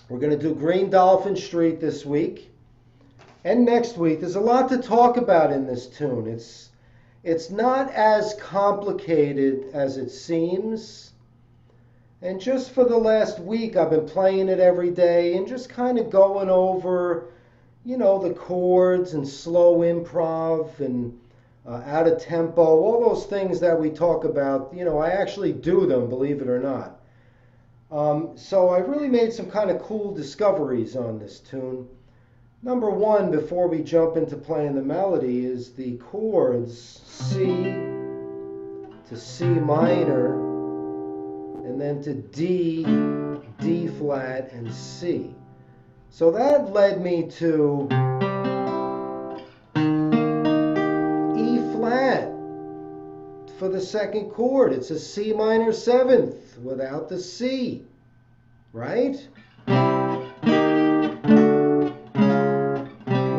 We're going to do Green Dolphin Street this week and next week. There's a lot to talk about in this tune. It's not as complicated as it seems. And just for the last week, I've been playing it every day and just kind of going over, you know, the chords and slow improv and out of tempo, all those things that we talk about. You know, I actually do them, believe it or not. So I really made some kind of cool discoveries on this tune. Number one, before we jump into playing the melody, is the chords C to C minor, and then to D, D flat, and C. So that led me to E flat for the second chord. It's a C minor seventh without the C, right?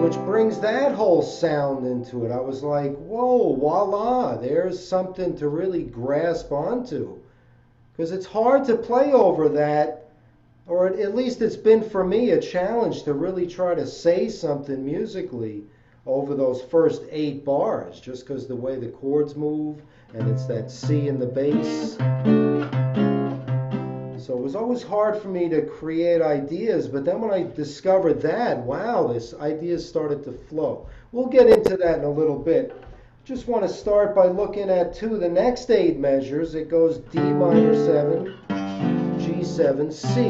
Which brings that whole sound into it. I was like, whoa, voila, there's something to really grasp onto. Because it's hard to play over that, or at least it's been for me a challenge to really try to say something musically over those first 8 bars, just because the way the chords move, and it's that C in the bass. So it was always hard for me to create ideas, but then when I discovered that, wow, this ideas started to flow. We'll get into that in a little bit. Just want to start by looking at the next 8 measures. It goes D minor 7, G7, C,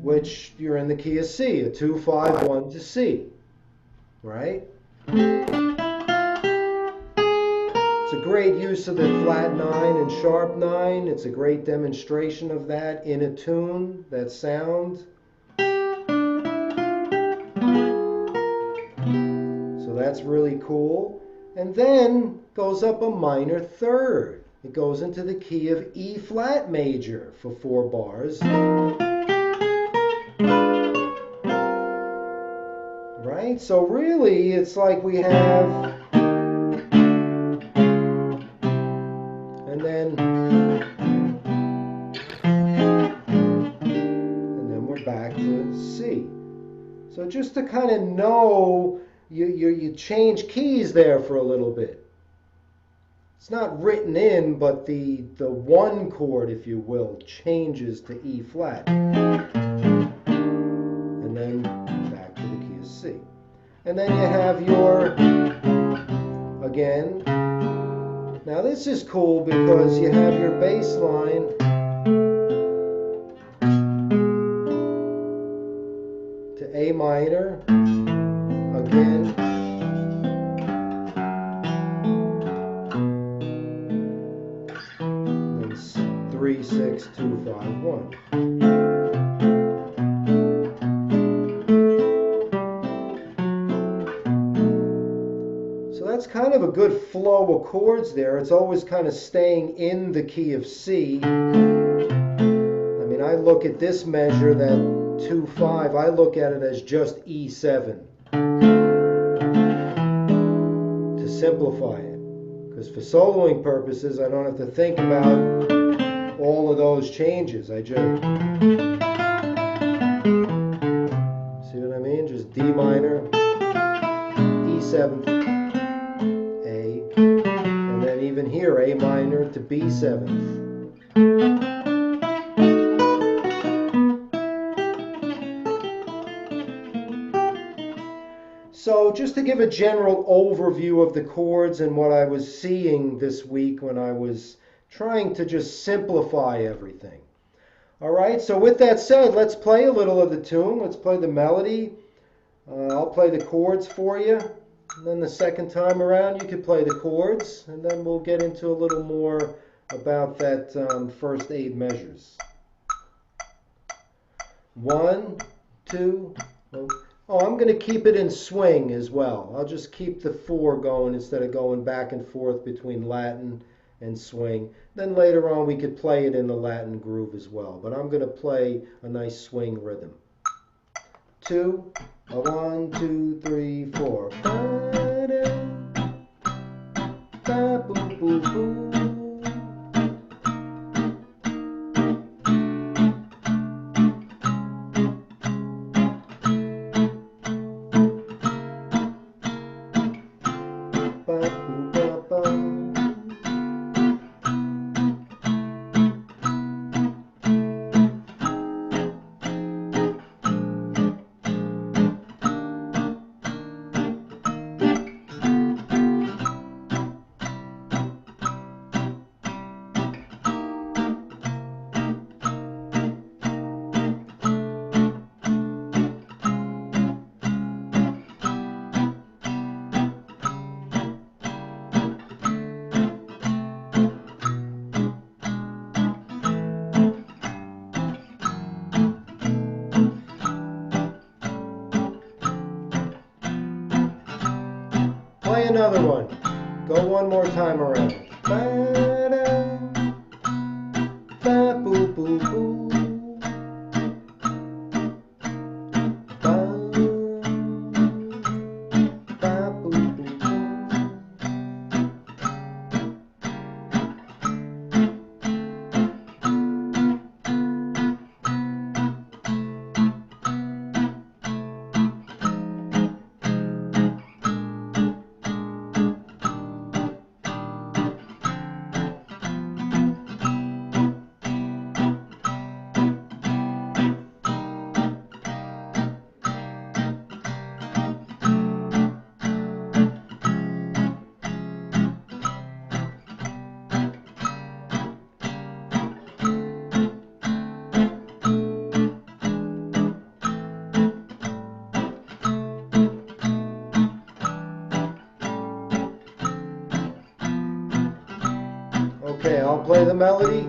which you're in the key of C, a 2, 5, 1 to C, right? It's a great use of the flat 9 and sharp 9. It's a great demonstration of that in a tune, that sound. So that's really cool. And then goes up a minor third. It goes into the key of E flat major for 4 bars. Right? So really, it's like we have, and then we're back to C. So just to kind of know, you change keys there for a little bit. It's not written in, but the 1 chord, if you will, changes to E flat. And then back to the key of C. And then you have your, again, now this is cool because you have your bass line to A minor, again, then 3, 6, 2, 5, 1. That's kind of a good flow of chords there. It's always kind of staying in the key of C. I mean, I look at this measure, that 2, 5, I look at it as just E7 to simplify it. Because for soloing purposes, I don't have to think about all of those changes. I just, see what I mean? Just D minor, E7, even here, A minor to B7. So just to give a general overview of the chords and what I was seeing this week when I was trying to just simplify everything. All right, so with that said, let's play a little of the tune. Let's play the melody. I'll play the chords for you. And then the second time around, you can play the chords, and then we'll get into a little more about that first 8 measures. 1, 2, oh, I'm going to keep it in swing as well. I'll just keep the 4 going instead of going back and forth between Latin and swing. Then later on, we could play it in the Latin groove as well. But I'm going to play a nice swing rhythm. 2, 1, 2, 3, 4. another one. Go one more time around. Ba-da, ba-boo-boo-boo. Okay, I'll play the melody.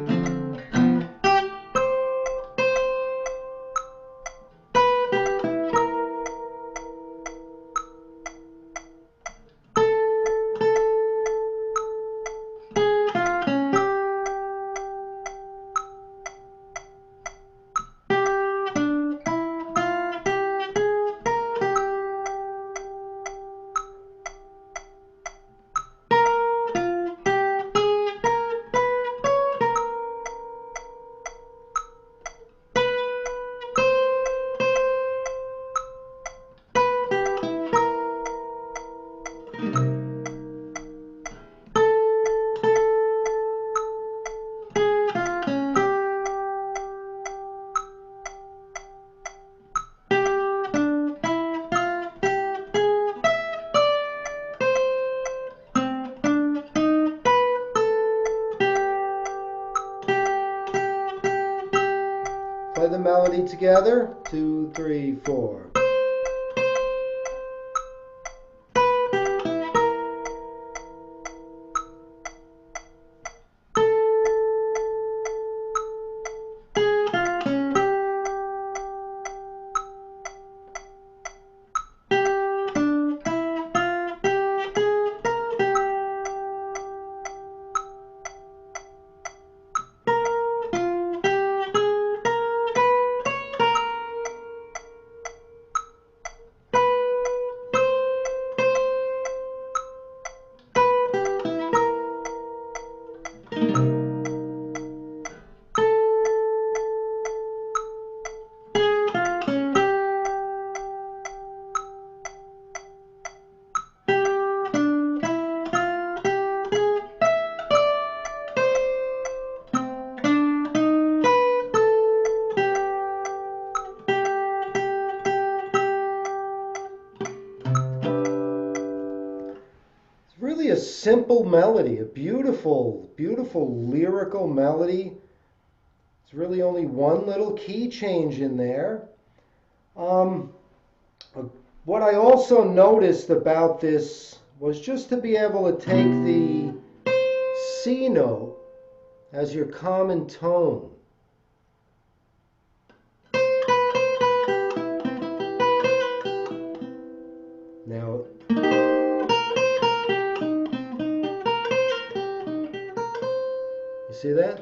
Play the melody together. 2, 3, 4. Really a simple melody, a beautiful, beautiful lyrical melody. It's really only one little key change in there. What I also noticed about this was just to be able to take the C note as your common tone. Now, you see that?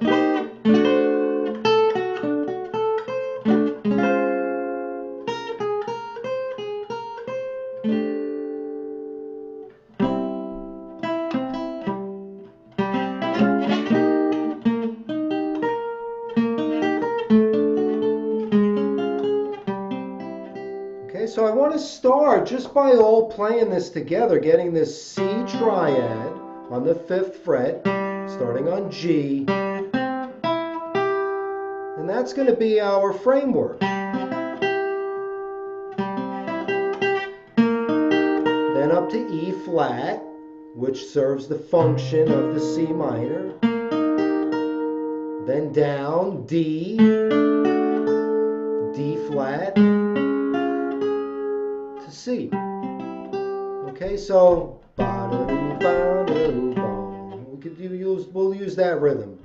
Okay, so I want to start just by all playing this together, getting this C triad on the 5th fret, starting on G, and that's going to be our framework. Then up to E flat, which serves the function of the C minor. Then down, D, D flat, to C. Okay, so we'll use that rhythm.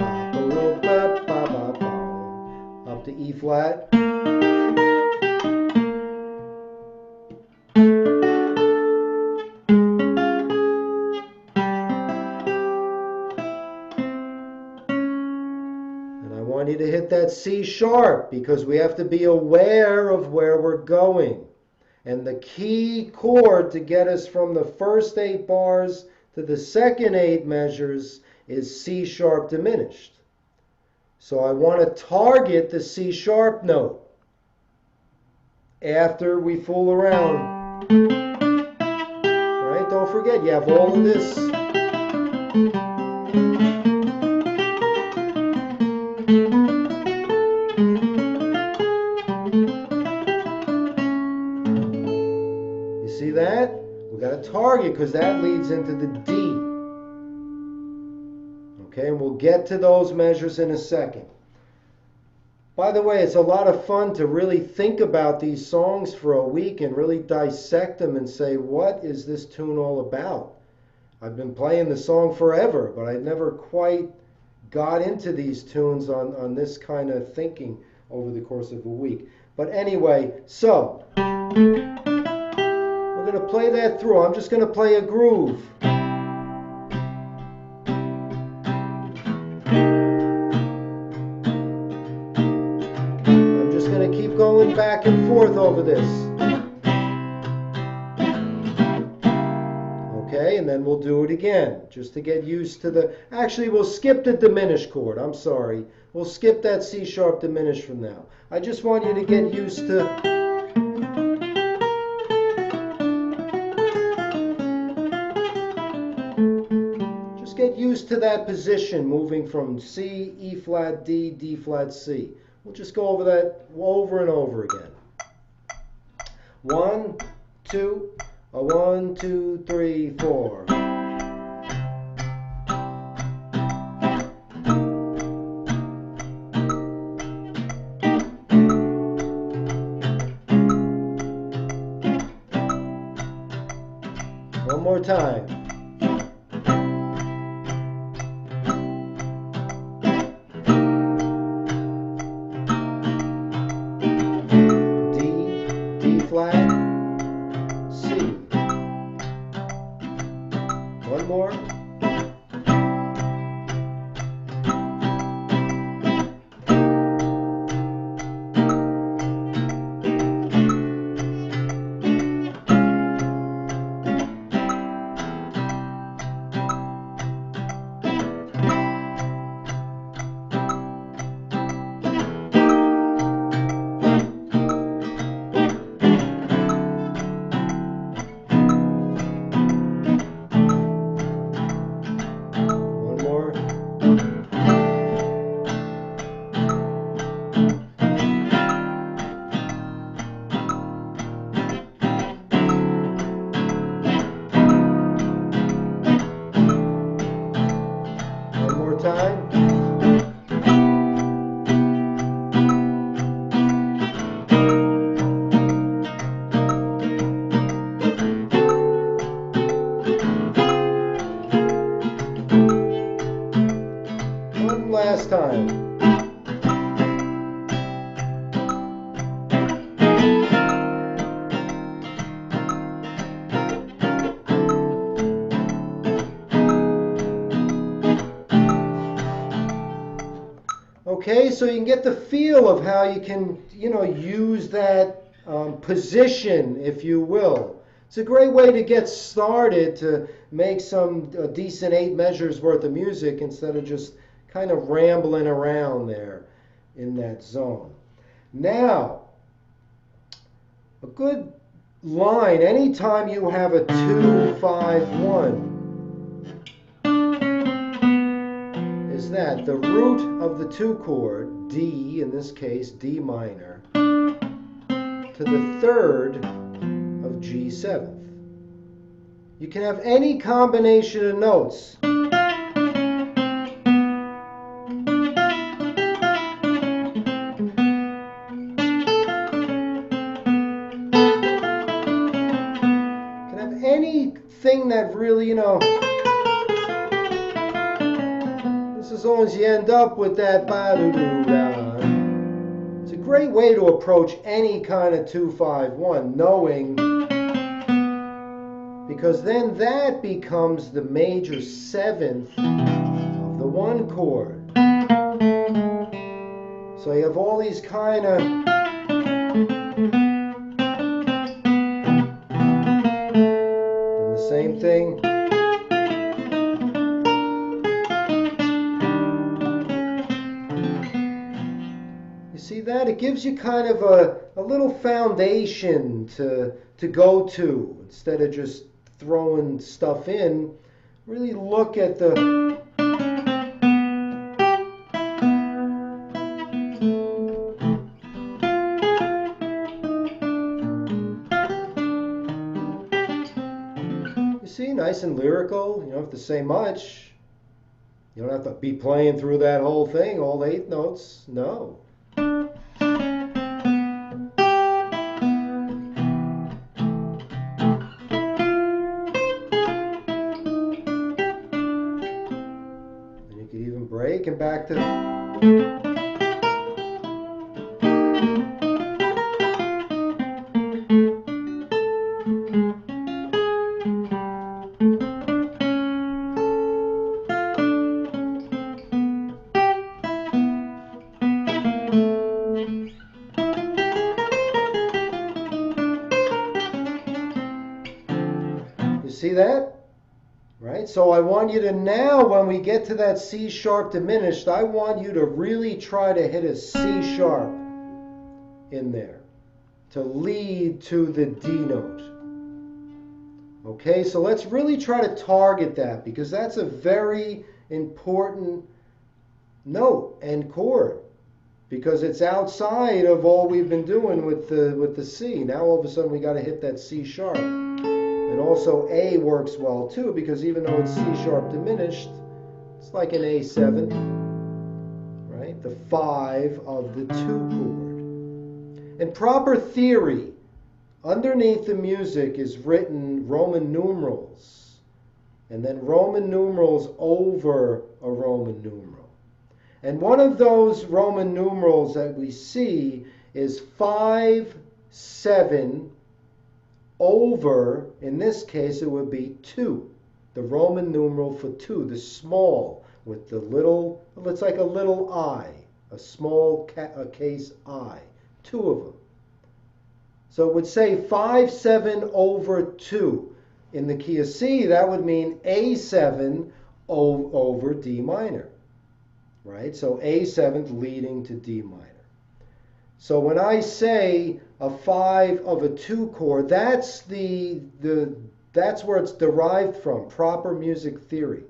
Up to E flat. want you to hit that C sharp because we have to be aware of where we're going. And the key chord to get us from the first 8 bars to the second 8 measures is C sharp diminished. So I want to target the C sharp note after we fool around. All right, don't forget, you have all of this. You see that? We got to target because that leads into the D. Okay, and we'll get to those measures in a second. By the way, it's a lot of fun to really think about these songs for a week and really dissect them and say, what is this tune all about? I've been playing the song forever, but I never quite got into these tunes on this kind of thinking over the course of a week. But anyway, so we're going to play that through. I'm just going to play a groove. I'm just going to keep going back and forth over this. Okay, and then we'll do it again, just to get used to the... Actually, we'll skip the diminished chord. I'm sorry. We'll skip that C sharp diminished from now. I just want you to get used to... Just get used to that position, moving from C, E flat, D, D flat, C. We'll just go over that over and over again. 1, 2... 1, 2, 3, 4. One more time. D, D flat, C. One more. Last time. Okay, so you can get the feel of how you can, use that position, if you will. It's a great way to get started to make some decent 8 measures worth of music instead of just kind of rambling around there in that zone. Now, a good line, anytime you have a 2-5-1, is that the root of the 2 chord, D, in this case, D minor, to the 3rd of G7th. You can have any combination of notes. Anything that really, this as long as you end up with that ba-do-do-da. It's a great way to approach any kind of 2-5-1, knowing, because then that becomes the major 7th of the 1 chord. So you have all these kind of and the same thing. You see that? It gives you kind of a little foundation to go to instead of just throwing stuff in. Really look at the see, nice and lyrical. You don't have to say much. You don't have to be playing through that whole thing, all 8 notes. No. And you could even break and back to... See that? Right? So I want you to now, when we get to that C sharp diminished, I want you to really try to hit a C sharp in there to lead to the D note. Okay, so let's really try to target that because that's a very important note and chord because it's outside of all we've been doing with the C. Now all of a sudden we got to hit that C sharp. And also A works well too because even though it's C sharp diminished, it's like an A7, right? The 5 of the 2 chord. In proper theory, underneath the music is written Roman numerals and then Roman numerals over a Roman numeral. And one of those Roman numerals that we see is 5, 7, over, in this case, it would be 2. The Roman numeral for 2, the small with the little, it's like a little I, a small case I, 2 of them. So it would say 5, 7 over 2. In the key of C, that would mean A7 over D minor, right? So A7 leading to D minor. So when I say a 5 of a 2 chord, that's that's where it's derived from, proper music theory.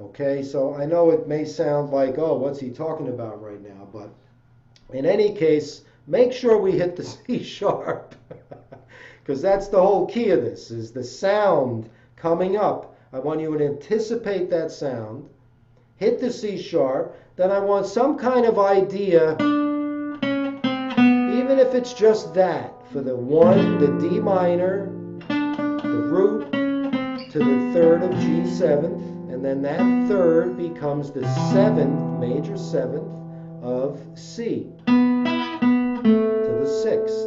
Okay, so I know it may sound like, oh, what's he talking about right now? But in any case, make sure we hit the C sharp because that's the whole key of this, is the sound coming up. I want you to anticipate that sound, hit the C sharp, then I want some kind of idea, even if it's just that, for the 1, the D minor, the root to the 3rd of G7th, and then that 3rd becomes the 7th, major 7th of C to the 6th.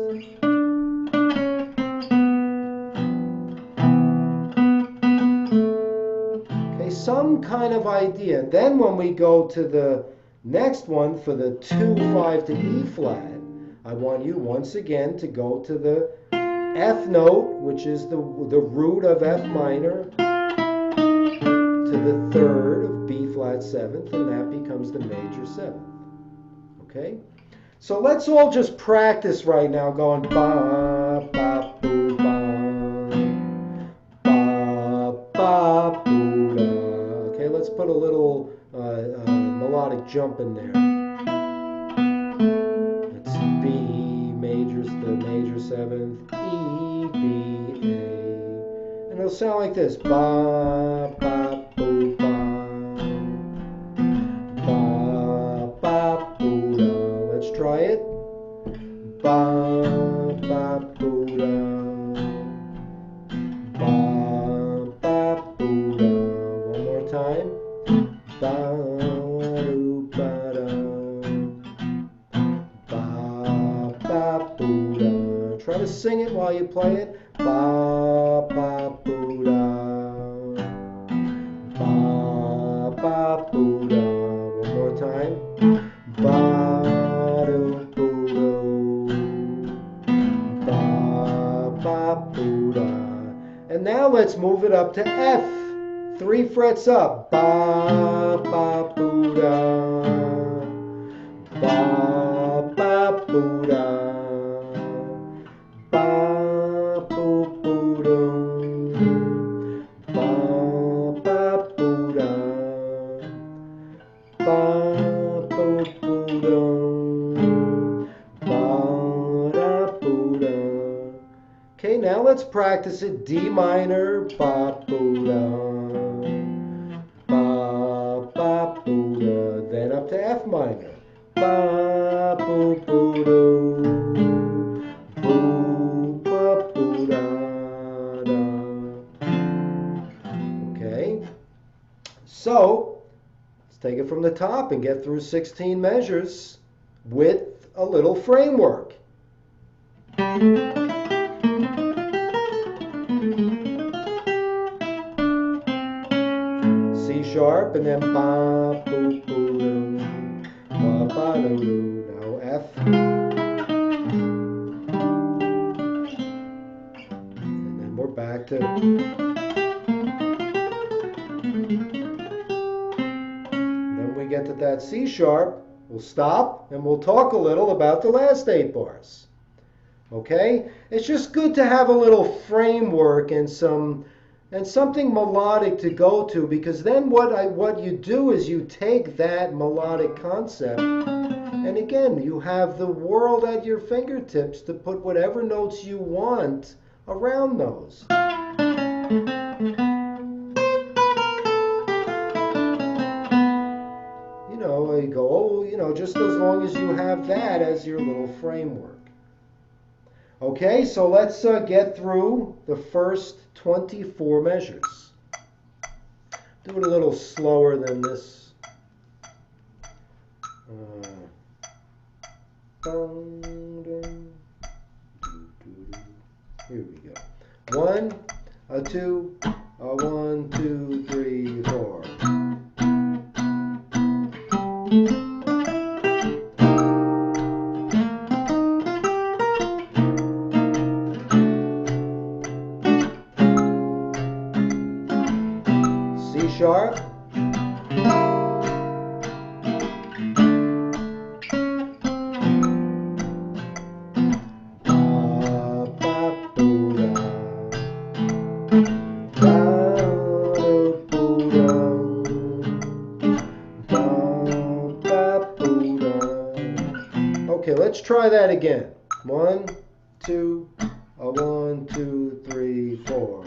Okay, some kind of idea. Then when we go to the next one for the 2, 5 to E flat, I want you once again to go to the F note, which is the root of F minor, to the 3rd of B flat 7th, and that becomes the major 7th. Okay? So let's all just practice right now going ba, ba, boo, ba, ba, ba, boo, da. Okay, let's put a little melodic jump in there. B major, the major 7th, E, B, A. And it'll sound like this. Ba, ba, boo, ba. Ba, ba, boo, da. Let's try it. Ba, ba, boo, da. Ba, ba, boo, da. One more time. Ba, doo, ba, da. Try to sing it while you play it. Ba, ba, boo, da. Ba, ba, boo, da. One more time. time. Ba do boo do, ba ba boo da. And now let's move it up to F. 3 frets up. Ba ba boo da, ba ba boo da. Okay, now let's practice it. D minor, ba boo da, ba ba boo da. Then up to F minor, ba boo boo do, boo ba boo da da. Okay, so let's take it from the top and get through 16 measures with a little framework. C sharp and then ba boo boo do, ba ba do do. Now F. And then we're back to. Then we get to that C sharp. We'll stop and we'll talk a little about the last 8 bars. Okay? It's just good to have a little framework and something melodic to go to, because then what you do is you take that melodic concept and again you have the world at your fingertips to put whatever notes you want around those. You go, just as long as you have that as your little framework. Okay, so let's get through the first 24 measures. Do it a little slower than this. Here we go. 1, 2, 1, 2, 3, 4. C sharp. Okay, let's try that again. 1, 2, 1, 2, 3, 4.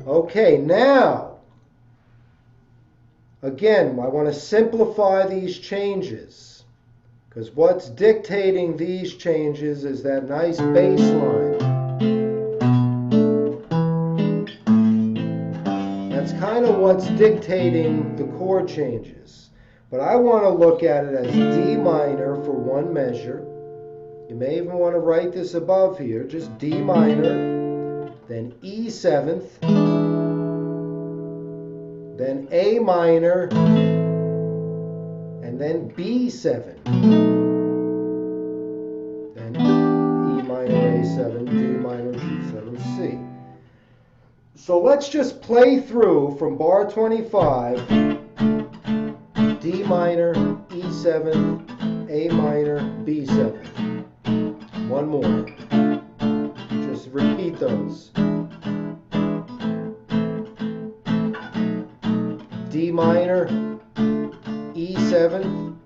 Okay, now, again, I want to simplify these changes, because what's dictating these changes is that nice bass line. That's kind of what's dictating the chord changes. But I want to look at it as D minor for one measure. You may even want to write this above here, just D minor, then E seventh, then A minor, and then B7. Then E minor, A7, D minor, B7, C. So let's just play through from bar 25, D minor, E7, A minor, B7. One more. Just repeat those. D minor, E7,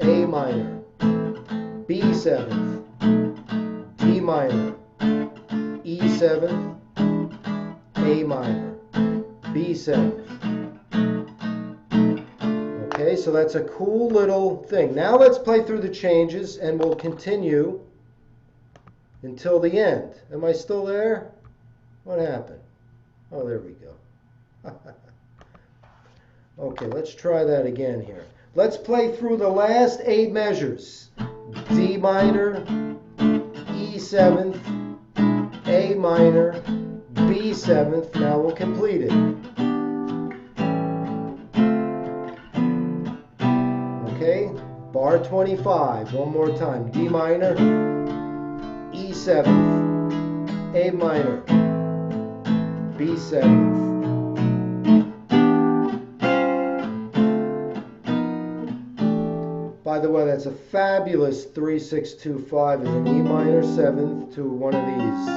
A minor, B7, D minor, E7, A minor, B7. Okay, so that's a cool little thing. Now let's play through the changes and we'll continue until the end. Am I still there? What happened? Oh, there we go. Okay, let's try that again here. Let's play through the last 8 measures. D minor, E7th, A minor, B7th. Now we'll complete it. Okay, bar 25, one more time. D minor, E7th, A minor, B7th. By the way, that's a fabulous 3-6-2-5 as an E minor 7th to one of these.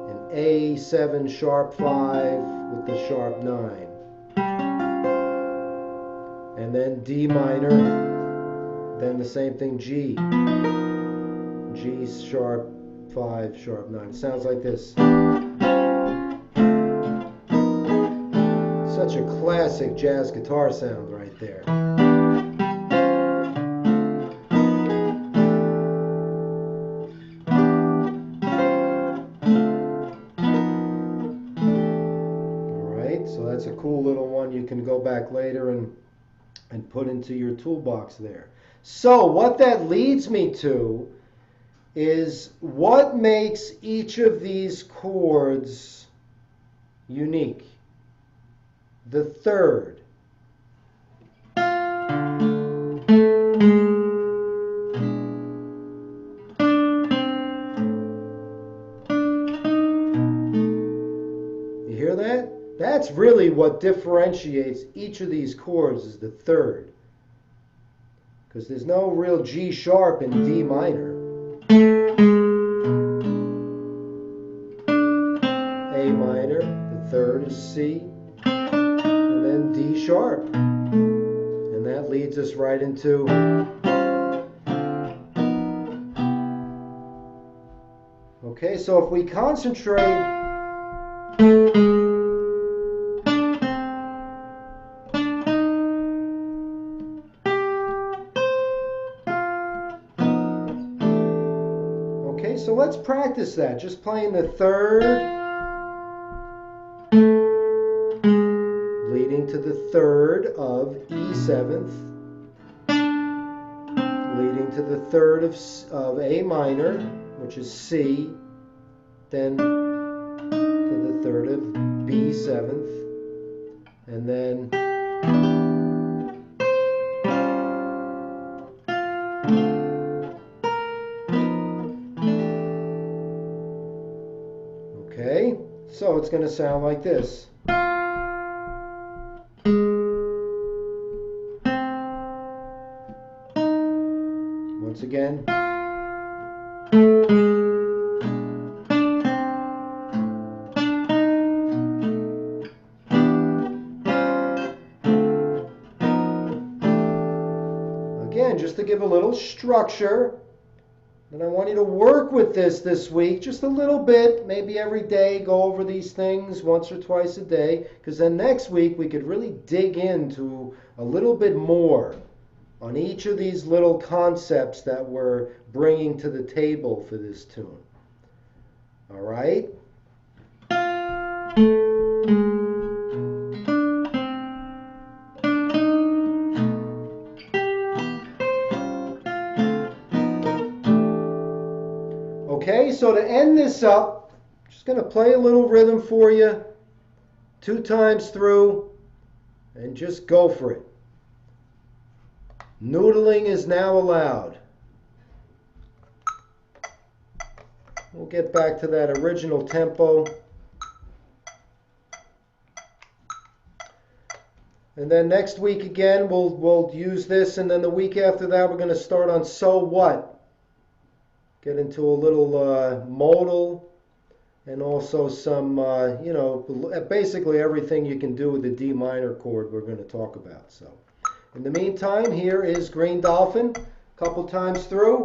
An A7 sharp 5 with the sharp 9. And then D minor, then the same thing, G. G sharp 5, sharp 9. It sounds like this. Such a classic jazz guitar sound right there. So that's a cool little one you can go back later and put into your toolbox there. So what that leads me to is what makes each of these chords unique. The third. You hear that? That's really what differentiates each of these chords is the third. Because there's no real G sharp in D minor. A minor, the third is C, and then D sharp. And that leads us right into okay, so if we concentrate so let's practice that. Just playing the third, leading to the third of E7th, leading to the third of A minor, which is C, then to the third of B7th, and then okay, so it's going to sound like this. Once again. Again, just to give a little structure. And I want you to work with this week just a little bit, maybe every day, go over these things once or twice a day, because then next week we could really dig into a little bit more on each of these little concepts that we're bringing to the table for this tune. All right? Okay, so to end this up, I'm just going to play a little rhythm for you 2 times through and just go for it. Noodling is now allowed. We'll get back to that original tempo. And then next week again, we'll use this, and then the week after that, we're going to start on So What. get into a little modal, and also some, basically everything you can do with the D minor chord we're going to talk about. So, in the meantime, here is Green Dolphin, a couple times through.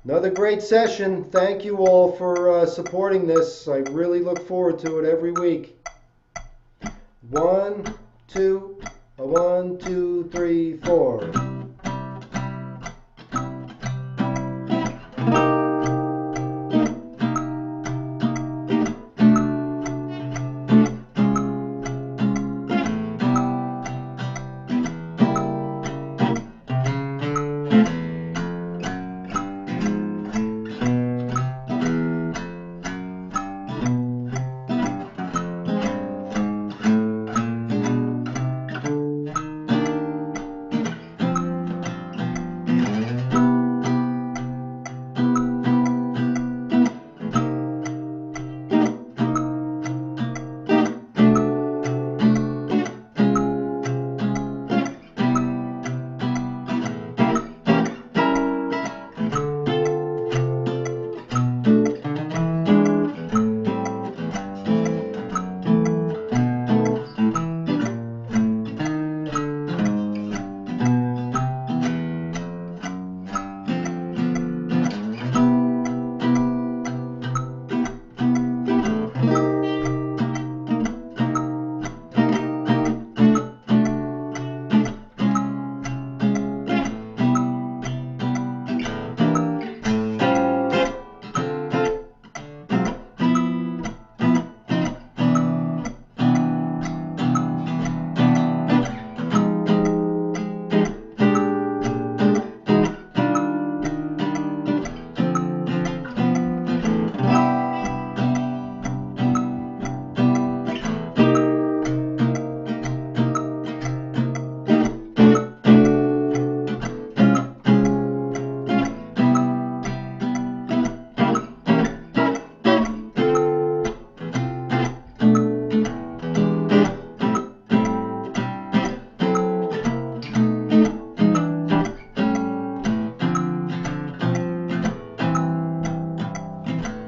Another great session. Thank you all for supporting this. I really look forward to it every week. 1, 2, 1, 2, 3, 4.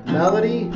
Melody.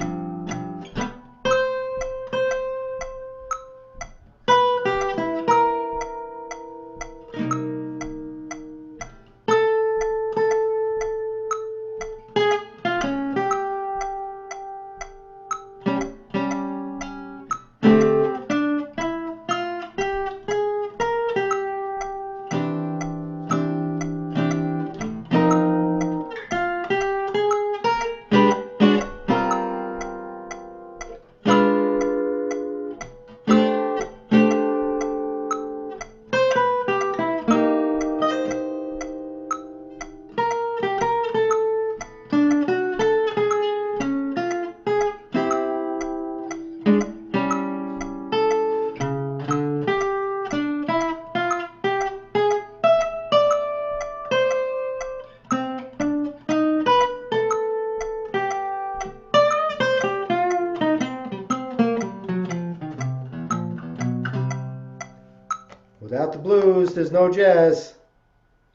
Without the blues, there's no jazz.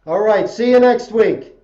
All right, see you next week.